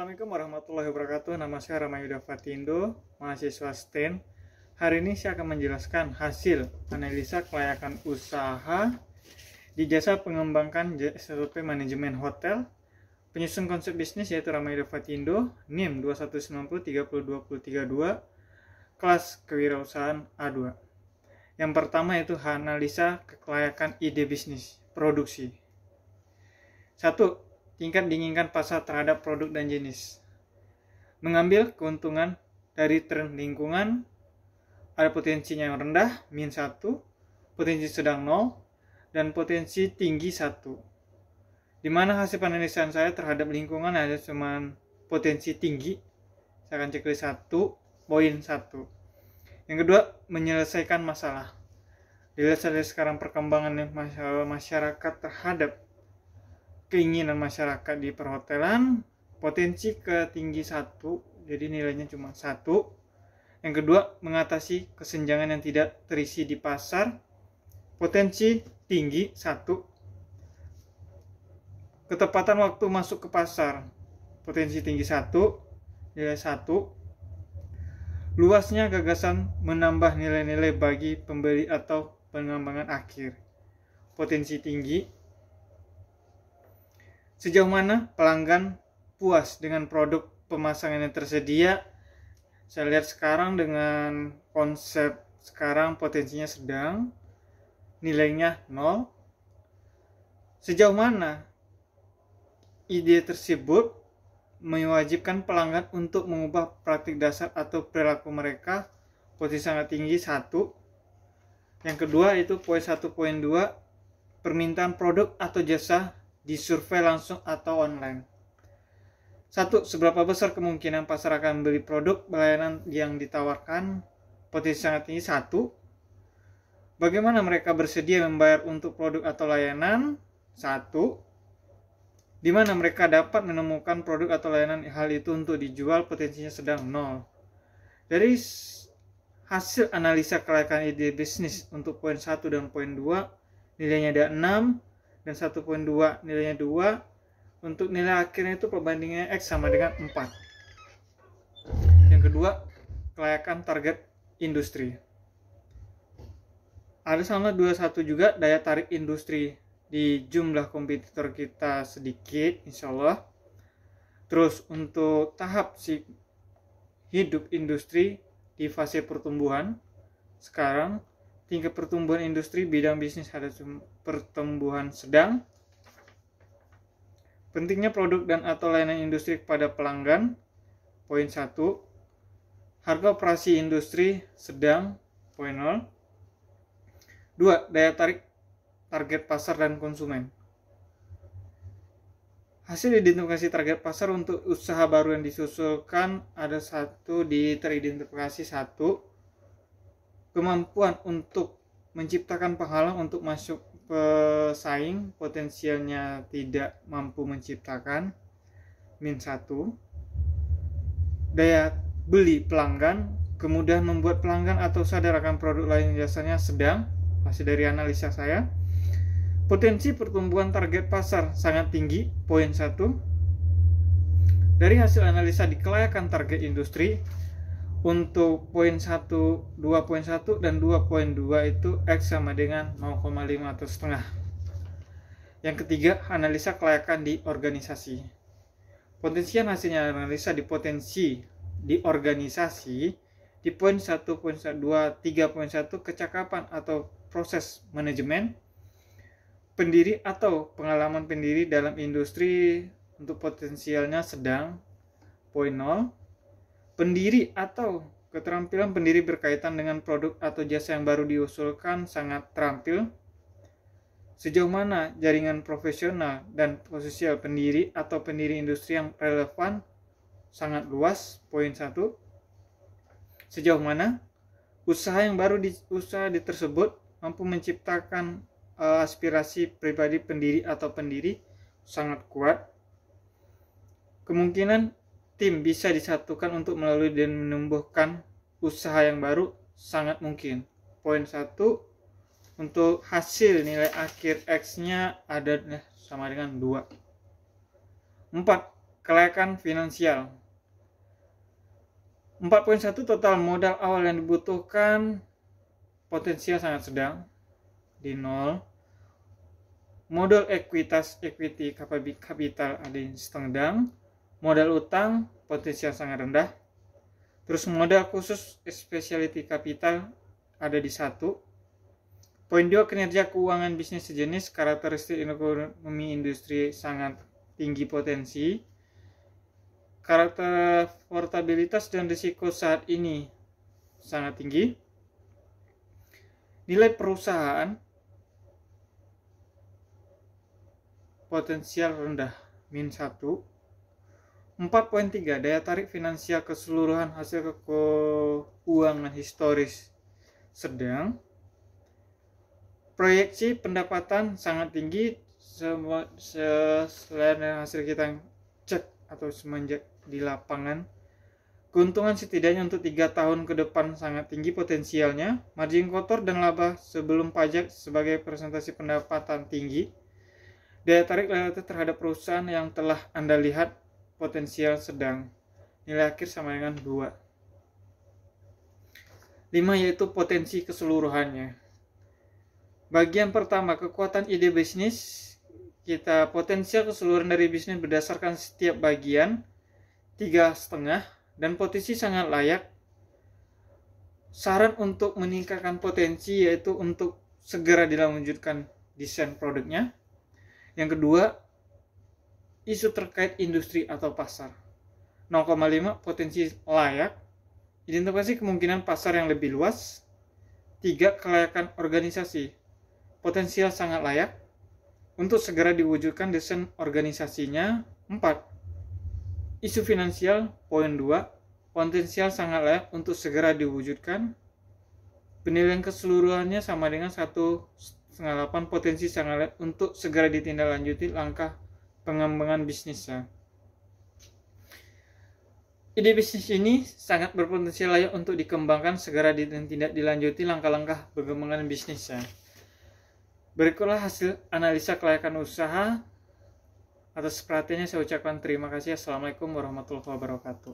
Assalamualaikum warahmatullahi wabarakatuh. Nama saya Ramayuda Fatindo, mahasiswa STEM. Hari ini saya akan menjelaskan hasil analisa kelayakan usaha di jasa pengembangkan SOP manajemen hotel. Penyusun konsep bisnis yaitu Ramayuda Fatindo, NIM 2190302032, kelas kewirausahaan A2. Yang pertama yaitu analisa kelayakan ide bisnis, produksi. 1. Tingkat diinginkan pasar terhadap produk dan jenis. Mengambil keuntungan dari tren lingkungan, ada potensinya yang rendah, min 1, potensi sedang 0, dan potensi tinggi 1. Di mana hasil penelitian saya terhadap lingkungan ada cuma potensi tinggi. Saya akan checklist 1, poin 1. Yang kedua, menyelesaikan masalah. Dilihat saja sekarang perkembangan masyarakat terhadap keinginan masyarakat di perhotelan, potensi ke tinggi 1, jadi nilainya cuma 1. Yang kedua, mengatasi kesenjangan yang tidak terisi di pasar, potensi tinggi 1. Ketepatan waktu masuk ke pasar, potensi tinggi 1, nilai 1. Luasnya gagasan menambah nilai-nilai bagi pembeli atau pengembangan akhir, potensi tinggi. Sejauh mana pelanggan puas dengan produk pemasangan yang tersedia? Saya lihat sekarang dengan konsep sekarang potensinya sedang, nilainya 0. Sejauh mana ide tersebut mewajibkan pelanggan untuk mengubah praktik dasar atau perilaku mereka, potensi sangat tinggi 1. Yang kedua itu poin 1.2, permintaan produk atau jasa disurvei langsung atau online. 1. Seberapa besar kemungkinan pasar akan membeli produk layanan yang ditawarkan, potensi sangat tinggi 1. Bagaimana mereka bersedia membayar untuk produk atau layanan, 1. Di mana mereka dapat menemukan produk atau layanan hal itu untuk dijual, potensinya sedang 0. Dari hasil analisa kelayakan ide bisnis untuk poin 1 dan poin 2, nilainya ada 6, dan 1.2 nilainya 2. Untuk nilai akhirnya itu perbandingannya X sama dengan 4. Yang kedua, kelayakan target industri. Ada sama 21 juga daya tarik industri. Di jumlah kompetitor kita sedikit, insya Allah. Terus untuk tahap hidup industri di fase pertumbuhan, sekarang tingkat pertumbuhan industri bidang bisnis ada pertumbuhan sedang. Pentingnya produk dan atau layanan industri kepada pelanggan, poin 1. Harga operasi industri sedang, poin 0. 2. Daya tarik target pasar dan konsumen. Hasil identifikasi target pasar untuk usaha baru yang disusulkan ada 1 teridentifikasi 1. Kemampuan untuk menciptakan penghalang untuk masuk pesaing, potensialnya tidak mampu menciptakan, min 1. Daya beli pelanggan, kemudahan membuat pelanggan atau sadar akan produk lain jasanya sedang, hasil dari analisa saya. Potensi pertumbuhan target pasar sangat tinggi, poin 1. Dari hasil analisa di kelayakan target industri, untuk poin 1, 2.1 dan 2.2 itu X sama dengan 0,5 atau setengah. Yang ketiga, analisa kelayakan di organisasi. Potensian hasilnya analisa di potensi di organisasi di poin 1.2, 3.1 kecakapan atau proses manajemen pendiri atau pengalaman pendiri dalam industri untuk potensialnya sedang, poin 0. Pendiri atau keterampilan pendiri berkaitan dengan produk atau jasa yang baru diusulkan sangat terampil. Sejauh mana jaringan profesional dan potensial pendiri atau pendiri industri yang relevan sangat luas, poin 1. Sejauh mana usaha yang baru usaha tersebut mampu menciptakan aspirasi pribadi pendiri atau pendiri sangat kuat. Kemungkinan tim bisa disatukan untuk melalui dan menumbuhkan usaha yang baru sangat mungkin. Poin 1, untuk hasil nilai akhir X-nya ada sama dengan 2. 4. Kelayakan finansial. 4.1 total modal awal yang dibutuhkan potensial sangat sedang di 0. Modal ekuitas equity capital ada di sedang. Modal utang potensial sangat rendah. Terus modal khusus specialty capital ada di 1. Poin 2, kinerja keuangan bisnis sejenis, karakteristik ekonomi industri sangat tinggi potensi. Karakter portabilitas dan risiko saat ini sangat tinggi. Nilai perusahaan potensial rendah, -1. 4.3 daya tarik finansial keseluruhan hasil keuangan historis sedang. Proyeksi pendapatan sangat tinggi selain hasil kita cek atau semenjak di lapangan. Keuntungan setidaknya untuk 3 tahun ke depan sangat tinggi potensialnya. Margin kotor dan laba sebelum pajak sebagai presentasi pendapatan tinggi. Daya tarik relatif terhadap perusahaan yang telah Anda lihat potensial sedang. Nilai akhir sama dengan 2. 5 yaitu potensi keseluruhannya. Bagian pertama, kekuatan ide bisnis. Kita potensial keseluruhan dari bisnis berdasarkan setiap bagian 3,5 dan potensi sangat layak. Saran untuk meningkatkan potensi yaitu untuk segera dilanjutkan desain produknya. Yang kedua, isu terkait industri atau pasar. 0,5 potensi layak. Identifikasi kemungkinan pasar yang lebih luas. 3, kelayakan organisasi. Potensial sangat layak untuk segera diwujudkan desain organisasinya. 4, isu finansial. Poin 2, potensial sangat layak untuk segera diwujudkan. Penilaian keseluruhannya sama dengan 1,8, potensi sangat layak untuk segera ditindaklanjuti langkah pengembangan bisnisnya. Ide bisnis ini sangat berpotensi layak untuk dikembangkan, segera tidak dilanjuti langkah-langkah pengembangan bisnisnya. Berikutlah hasil analisa kelayakan usaha. Atas perhatiannya saya ucapkan terima kasih. Assalamualaikum warahmatullahi wabarakatuh.